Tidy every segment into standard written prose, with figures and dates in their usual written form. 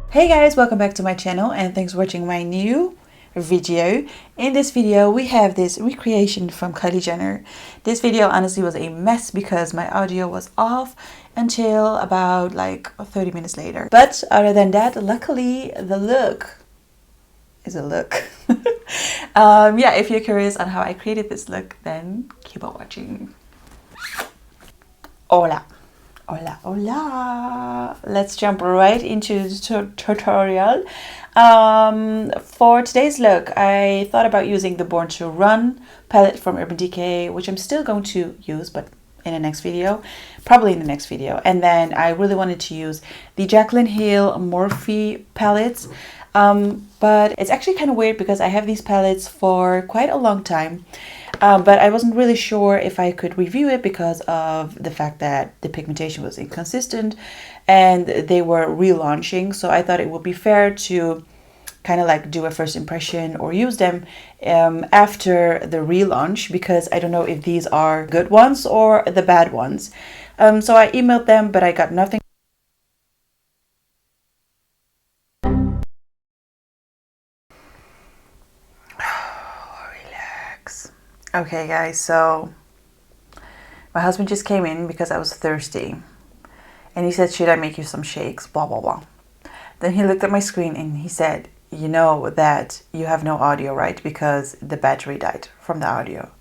Hey guys, welcome back to my channel and thanks for watching my new video. In this video we have this recreation from Kylie Jenner. This video honestly was a mess because my audio was off until about like 30 minutes later. But other than that, luckily the look is a look. Yeah, if you're curious on how I created this look, then keep on watching. Hola. Hola, hola. Let's jump right into the tutorial. For today's look, I thought about using the Born to Run palette from Urban Decay, which I'm still going to use, but in the next video, probably in the next video. And then I really wanted to use the Jaclyn Hill Morphe palettes. But it's actually kind of weird because I have these palettes for quite a long time. But I wasn't really sure if I could review it because of the fact that the pigmentation was inconsistent and they were relaunching. So I thought it would be fair to kind of like do a first impression or use them after the relaunch, because I don't know if these are good ones or the bad ones. So I emailed them, but I got nothing. Relax. Okay guys, so my husband just came in because I was thirsty and he said, should I make you some shakes, blah blah blah. Then he looked at my screen and he said, you know that you have no audio, right? Because the battery died from the audio.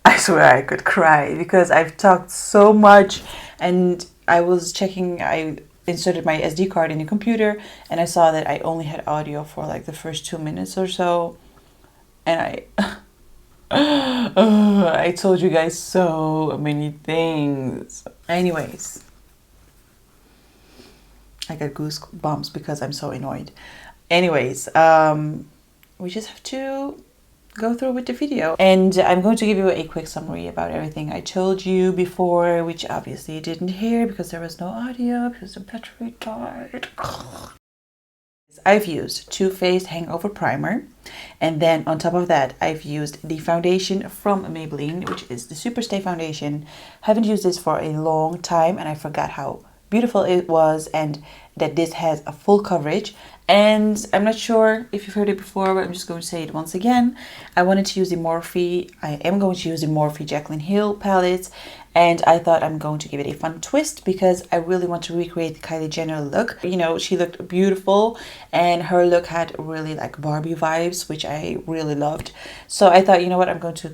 I swear I could cry because I've talked so much, and I was checking, I inserted my SD card in the computer and I saw that I only had audio for like the first 2 minutes or so, and I told you guys so many things. Anyways, I got goosebumps because I'm so annoyed. Anyways, we just have to go through with the video. And I'm going to give you a quick summary about everything I told you before, which obviously you didn't hear because there was no audio because the battery died. I've used Too Faced Hangover Primer, and then on top of that I've used the foundation from Maybelline, which is the Superstay foundation. Haven't used this for a long time and I forgot how beautiful it was and that this has a full coverage. And I'm not sure if you've heard it before, but I'm just going to say it once again. I wanted to use the Morphe, I am going to use the Morphe Jaclyn Hill palettes, and I thought I'm going to give it a fun twist because I really want to recreate the Kylie Jenner look. You know, she looked beautiful and her look had really like Barbie vibes, which I really loved. So I thought, you know what, I'm going to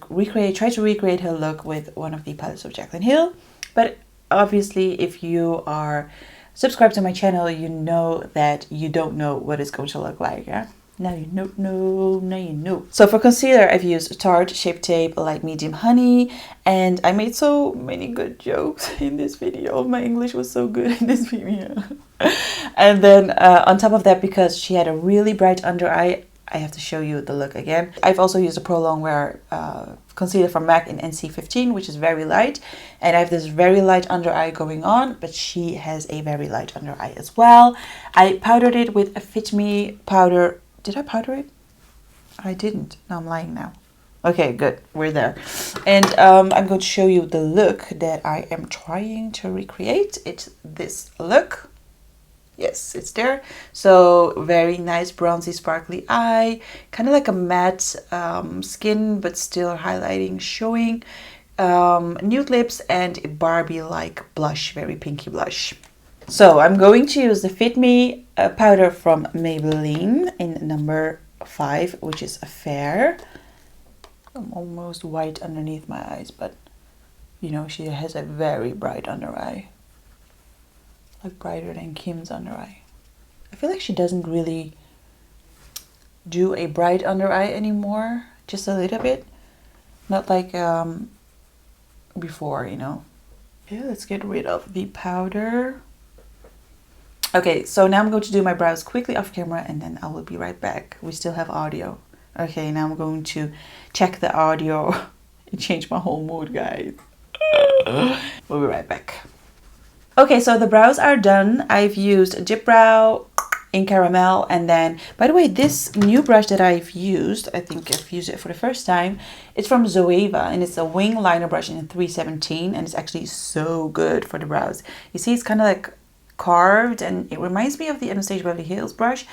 try to recreate her look with one of the palettes of Jaclyn Hill. But obviously, if you are subscribed to my channel, you know that you don't know what it's going to look like, yeah? Now you know, now you know. So for concealer, I've used Tarte Shape Tape Light Medium Honey, and I made so many good jokes in this video. My English was so good in this video. And then on top of that, because she had a really bright under eye, I have to show you the look again. I've also used a Pro Longwear concealer from MAC in NC15, which is very light. And I have this very light under eye going on, but she has a very light under eye as well. I powdered it with a Fit Me powder. Did I powder it? I didn't. No, I'm lying now. Okay, good. We're there. And I'm going to show you the look that I am trying to recreate. It's this look. Yes, it's there. So very nice bronzy sparkly eye, kind of like a matte skin, but still highlighting, showing, nude lips, and a Barbie like blush, very pinky blush. So I'm going to use the Fit Me powder from Maybelline in number 5, which is a fair. I'm almost white underneath my eyes, but you know, she has a very bright under eye. Like brighter than Kim's under eye. I feel like she doesn't really do a bright under eye anymore. Just a little bit. Not like before, you know. Okay, let's get rid of the powder. Okay, so now I'm going to do my brows quickly off camera and then I will be right back. We still have audio. Okay, now I'm going to check the audio. It changed my whole mood, guys. We'll be right back. Okay, so the brows are done. I've used Dip Brow in Caramel, and then, by the way, this new brush that I've used, I think I've used it for the first time, it's from Zoeva, and it's a wing liner brush in 317, and it's actually so good for the brows. You see, it's kind of like carved, and it reminds me of the Anastasia Beverly Hills brush,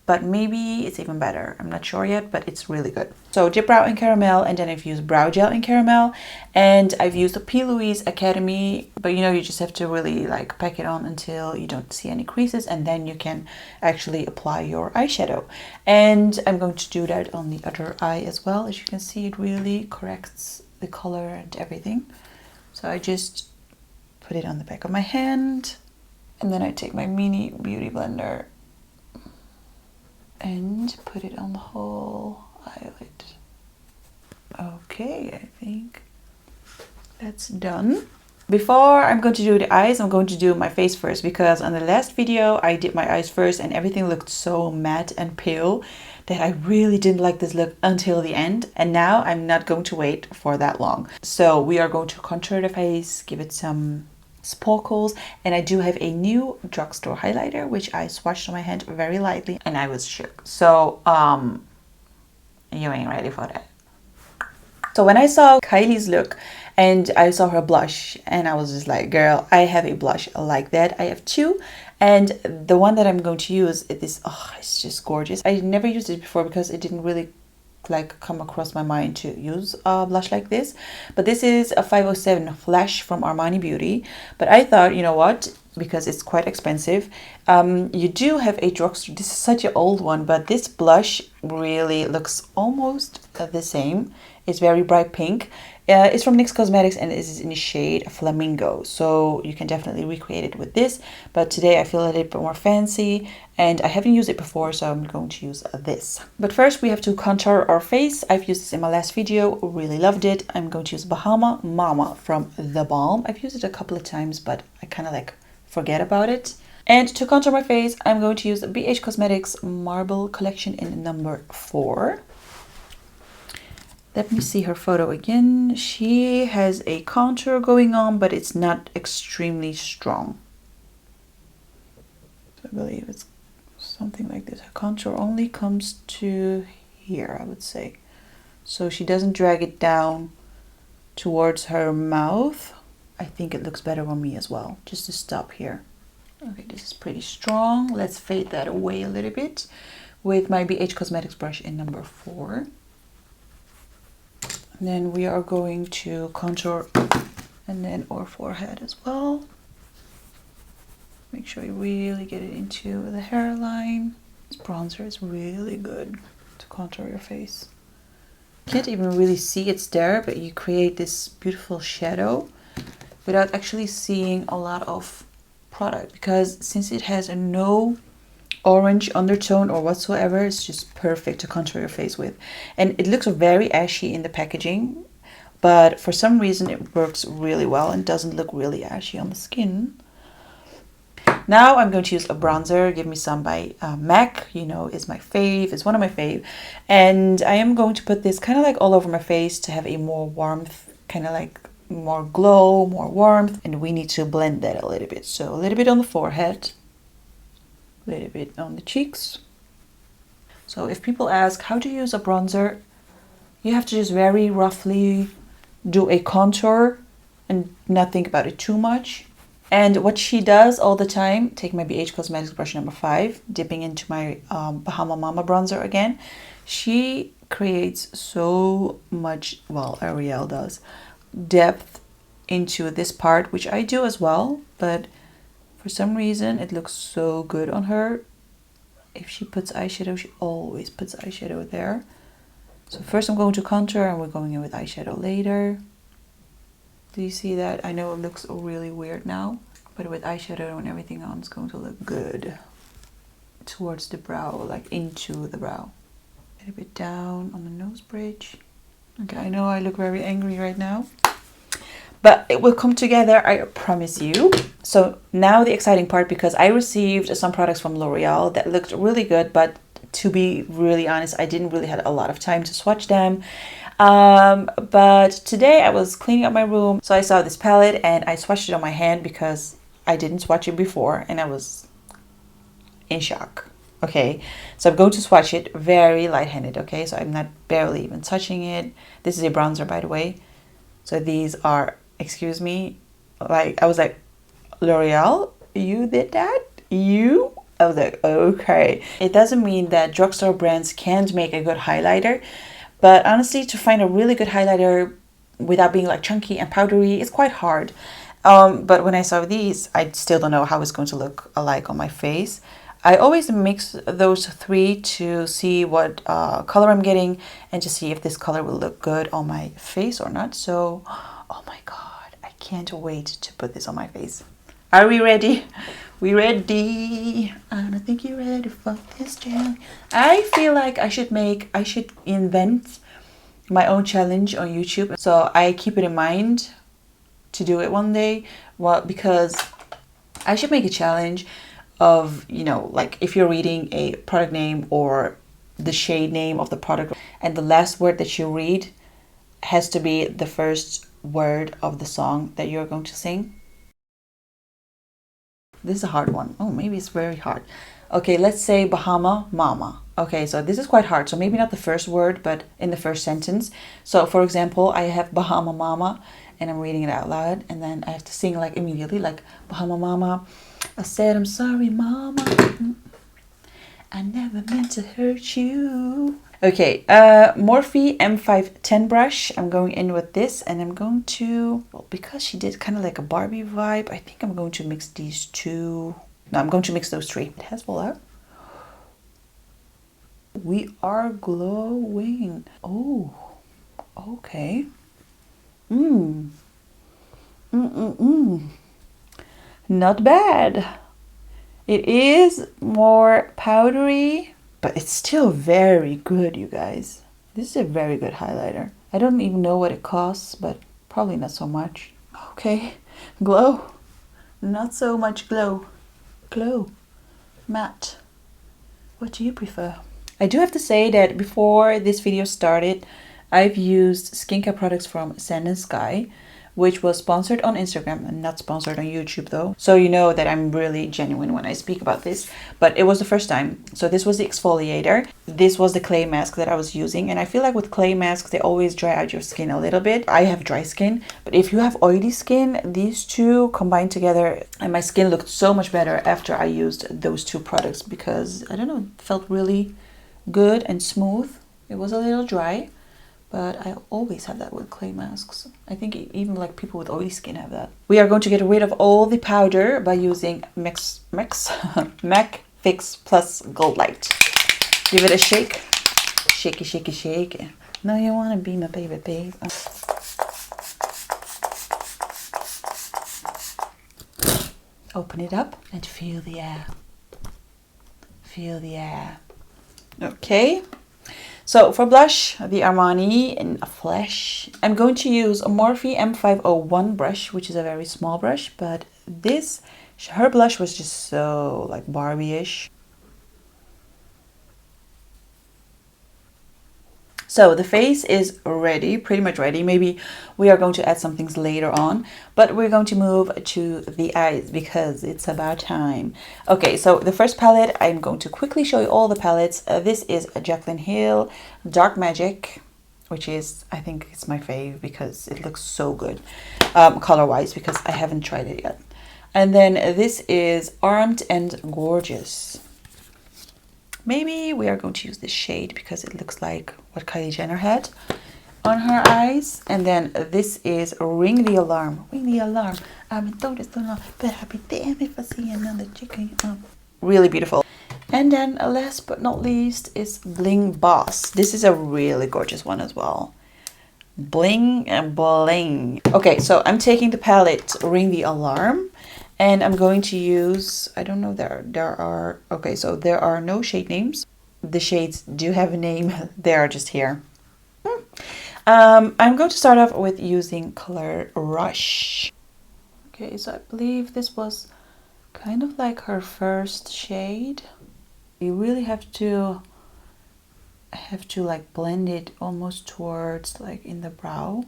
but maybe it's even better. I'm not sure yet, but it's really good. So Dip Brow in Caramel, and then I've used Brow Gel in Caramel, and I've used the P. Louise Academy, but you know, you just have to really like pack it on until you don't see any creases, and then you can actually apply your eyeshadow. And I'm going to do that on the other eye as well. As you can see, it really corrects the color and everything. So I just put it on the back of my hand, and then I take my mini beauty blender and put it on the whole eyelid. Okay, I think that's done. Before I'm going to do the eyes, I'm going to do my face first, because on the last video I did my eyes first and everything looked so matte and pale that I really didn't like this look until the end. And now I'm not going to wait for that long. So we are going to contour the face, give it some sparkles, and I do have a new drugstore highlighter which I swatched on my hand very lightly, and I was shook. So you ain't ready for that. So when I saw Kylie's look and I saw her blush, and I was just like, girl, I have a blush like that. I have two, and the one that I'm going to use is this. Oh, it's just gorgeous. I never used it before because it didn't really like come across my mind to use a blush like this, but this is a 507 Flash from Armani Beauty. But I thought, you know what, because it's quite expensive, you do have a drugstore. This is such an old one, but this blush really looks almost the same. It's very bright pink. It's from NYX Cosmetics, and it is in the shade Flamingo, so you can definitely recreate it with this. But today I feel a little bit more fancy, and I haven't used it before, so I'm going to use this. But first we have to contour our face. I've used this in my last video, really loved it. I'm going to use Bahama Mama from The Balm. I've used it a couple of times, but I kind of like forget about it. And to contour my face, I'm going to use the BH Cosmetics Marble Collection in number 4. Let me see her photo again. She has a contour going on, but it's not extremely strong. So I believe it's something like this. Her contour only comes to here, I would say. So she doesn't drag it down towards her mouth. I think it looks better on me as well, just to stop here. Okay, this is pretty strong. Let's fade that away a little bit with my BH Cosmetics brush in number 4. And then we are going to contour and then our forehead as well. Make sure you really get it into the hairline. This bronzer is really good to contour your face. You can't even really see it's there, but you create this beautiful shadow without actually seeing a lot of product, because since it has a no orange undertone or whatsoever, it's just perfect to contour your face with. And it looks very ashy in the packaging, but for some reason it works really well and doesn't look really ashy on the skin. Now I'm going to use a bronzer. Give Me Some by MAC. You know, it's my fave. It's one of my fave. And I am going to put this kind of like all over my face to have a more warmth, kind of like more glow, more warmth. And we need to blend that a little bit. So a little bit on the forehead, a little bit on the cheeks. So if people ask how to use a bronzer, you have to just very roughly do a contour and not think about it too much. And what she does all the time, take my BH Cosmetics brush number 5, dipping into my Bahama Mama bronzer again. She creates so much, well, L'Oreal does, depth into this part, which I do as well, but for some reason it looks so good on her. If she puts eyeshadow, she always puts eyeshadow there. So first I'm going to contour and we're going in with eyeshadow later. Do you see that? I know it looks really weird now, but with eyeshadow and everything on, it's going to look good. Towards the brow, like into the brow. A little bit down on the nose bridge. Okay, I know I look very angry right now, but it will come together, I promise you. So now the exciting part, because I received some products from L'Oreal that looked really good, but to be really honest, I didn't really have a lot of time to swatch them. But today I was cleaning up my room, so I saw this palette and I swatched it on my hand because I didn't swatch it before and I was in shock. Okay, so I'm going to swatch it very light-handed, okay? So I'm not barely even touching it. This is a bronzer, by the way. So these are, excuse me, like I was like, L'Oreal, You did that? You? I was like, okay. It doesn't mean that drugstore brands can't make a good highlighter, but honestly, to find a really good highlighter without being like chunky and powdery, it's quite hard. But when I saw these, I still don't know how it's going to look alike on my face. I always mix those three to see what color I'm getting and to see if this color will look good on my face or not. So, oh my god, I can't wait to put this on my face. Are we ready? We ready? I don't think you're ready for this challenge. I feel like I should invent my own challenge on YouTube. So I keep it in mind to do it one day. Well, because I should make a challenge of, you know, like if you're reading a product name or the shade name of the product, and the last word that you read has to be the first word of the song that you're going to sing. This is a hard one. Oh, maybe it's very hard. Okay, let's say Bahama Mama. Okay, so this is quite hard. So maybe not the first word, but in the first sentence. So for example, I have Bahama Mama and I'm reading it out loud, and then I have to sing like immediately, like Bahama Mama. I said, I'm sorry, Mama. I never meant to hurt you. Okay, Morphe M510 brush. I'm going in with this, and I'm going to, well, because she did kind of like a Barbie vibe, I think I'm going to mix these two. No, I'm going to mix those three. It has voila. We are glowing. Oh, okay. Not bad. It is more powdery, but it's still very good, you guys. This is a very good highlighter. I don't even know what it costs, but probably not so much. Okay, glow. Not so much glow. Glow. Matte. What do you prefer? I do have to say that before this video started, I've used skincare products from Sand & Sky, which was sponsored on Instagram and not sponsored on YouTube though. So you know that I'm really genuine when I speak about this, but it was the first time. So this was the exfoliator. This was the clay mask that I was using. And I feel like with clay masks, they always dry out your skin a little bit. I have dry skin, but if you have oily skin, these two combined together, and my skin looked so much better after I used those two products because, I don't know, it felt really good and smooth. It was a little dry, but I always have that with clay masks. I think even like people with oily skin have that. We are going to get rid of all the powder by using MAC Fix Plus Gold Light. Give it a shake. Shaky, shaky, shake. No, you want to be my baby, babe. Open it up and feel the air. Feel the air. Okay. So for blush, the Armani in a Flesh. I'm going to use a Morphe M501 brush, which is a very small brush, but her blush was just so like Barbie-ish. So the face is ready, pretty much ready. Maybe we are going to add some things later on, but we're going to move to the eyes because it's about time. Okay, so the first palette, I'm going to quickly show you all the palettes. This is a Jaclyn Hill Dark Magic, which is, I think it's my fave because it looks so good color-wise, because I haven't tried it yet. And then this is Armed and Gorgeous. Maybe we are going to use this shade because it looks like what Kylie Jenner had on her eyes. And then this is Ring the Alarm. Ring the alarm. I've been told it so long, but I'll be damned if I see another chicken. Really beautiful. And then last but not least is Bling Boss. This is a really gorgeous one as well. Bling and bling. Okay, so I'm taking the palette Ring the Alarm. And I'm going to use, I don't know, there are, okay, so there are no shade names. The shades do have a name. They are just here. I'm going to start off with using color Rush. Okay, so I believe this was kind of like her first shade. You really have to like blend it almost towards like in the brow.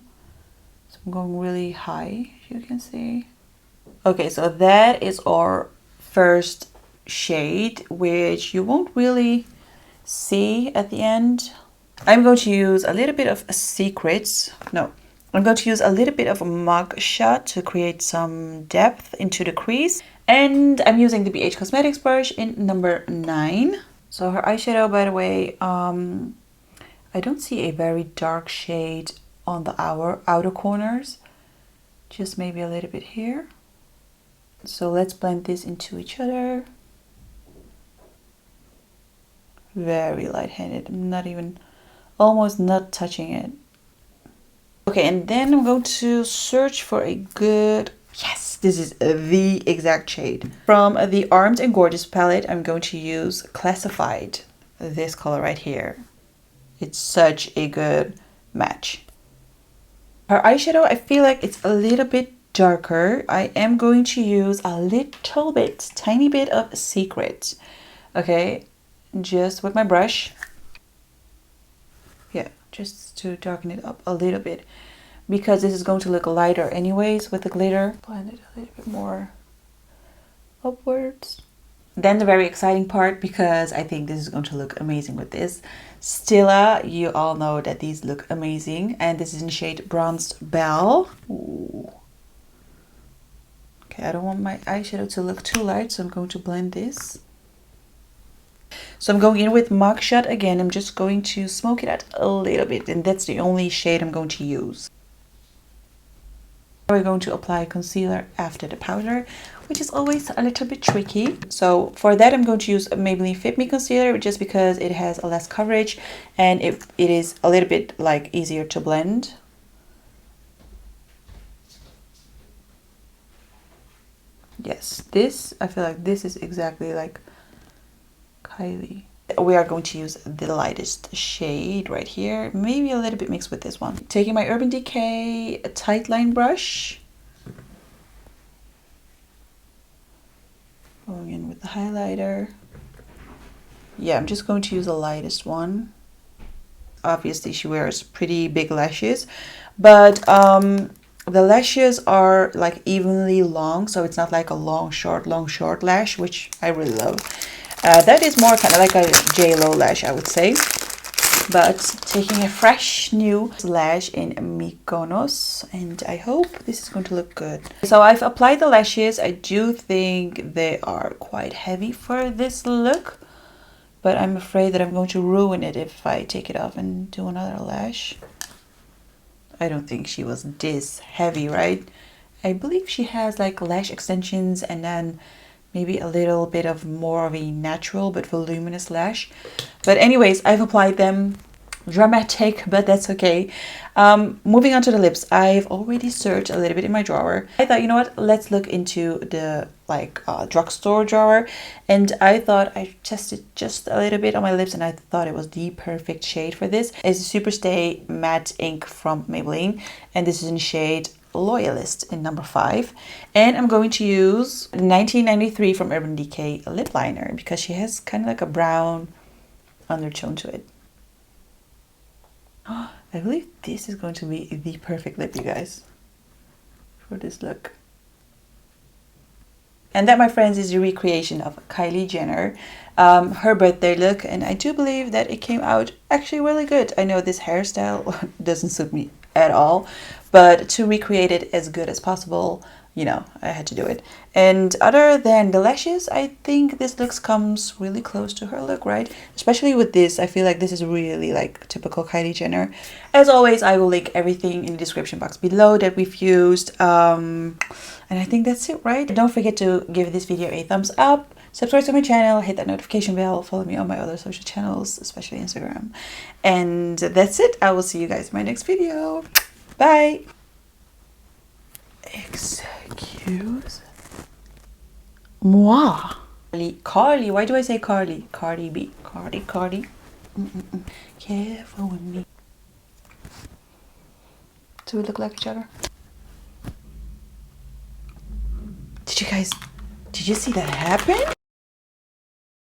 So I'm going really high, you can see. Okay, so that is our first shade, which you won't really see at the end. I'm going to use a little bit of Secrets. No, I'm going to use a little bit of a Mug Shot to create some depth into the crease. And I'm using the BH Cosmetics brush in number 9. So her eyeshadow, by the way, I don't see a very dark shade on the outer corners. Just maybe a little bit here. So let's blend this into each other. Very light-handed. I'm not even, almost not touching it. Okay, and then I'm going to search for a good, yes, this is the exact shade. From the Armed and Gorgeous palette, I'm going to use Classified, this color right here. It's such a good match. Her eyeshadow, I feel like it's a little bit darker. I am going to use a little bit, tiny bit of Secret. Okay, just with my brush. Yeah, just to darken it up a little bit. Because this is going to look lighter anyways with the glitter. Blend it a little bit more upwards. Then the very exciting part, because I think this is going to look amazing with this. Stila, you all know that these look amazing. And this is in shade Bronzed Belle. Ooh. Okay, I don't want my eyeshadow to look too light, so I'm going to blend this. So I'm going in with Mugshot again. I'm just going to smoke it out a little bit, and that's the only shade I'm going to use. We're going to apply concealer after the powder, which is always a little bit tricky. So for that, I'm going to use a Maybelline Fit Me concealer just because it has a less coverage and it is a little bit like easier to blend. Yes, this, I feel like this is exactly like Kylie. We are going to use the lightest shade right here, maybe a little bit mixed with this one. Taking my Urban Decay tight line brush, going in with the highlighter. Yeah, I'm just going to use the lightest one. Obviously she wears pretty big lashes, but the lashes are like evenly long, so it's not like a long short lash, which I really love. That is more kind of like a J-Lo lash, I would say. But taking a fresh new lash in Mykonos, and I hope this is going to look good. So I've applied the lashes. I do think they are quite heavy for this look, but I'm afraid that I'm going to ruin it if I take it off and do another lash. I don't think she was this heavy, right? I believe she has like lash extensions and then maybe a little bit of more of a natural but voluminous lash. But anyways, I've applied them. Dramatic, but that's okay. Moving on to the lips. I've already searched a little bit in my drawer. I thought, you know what, let's look into the drugstore drawer, and I thought I tested just a little bit on my lips and I thought it was the perfect shade for this. It's a Superstay matte ink from Maybelline, and this is in shade Loyalist in number 5. And I'm going to use 1993 from Urban Decay lip liner because she has kind of like a brown undertone to it. I believe this is going to be the perfect lip, you guys, for this look. And that, my friends, is a recreation of Kylie Jenner, her birthday look, and I do believe that it came out actually really good. I know this hairstyle doesn't suit me at all, but to recreate it as good as possible, you know, I had to do it. And other than the lashes, I think this look comes really close to her look, right? Especially with this, I feel like this is really like typical Kylie Jenner. As always, I will link everything in the description box below that we've used. And I think that's it, right? Don't forget to give this video a thumbs up, subscribe to my channel, hit that notification bell, follow me on my other social channels, especially Instagram. And that's it. I will see you guys in my next video. Bye. Excuse moi. Carly, why do I say Carly? Cardi B. Cardi. Careful with me. Do we look like each other? Did you see that happen?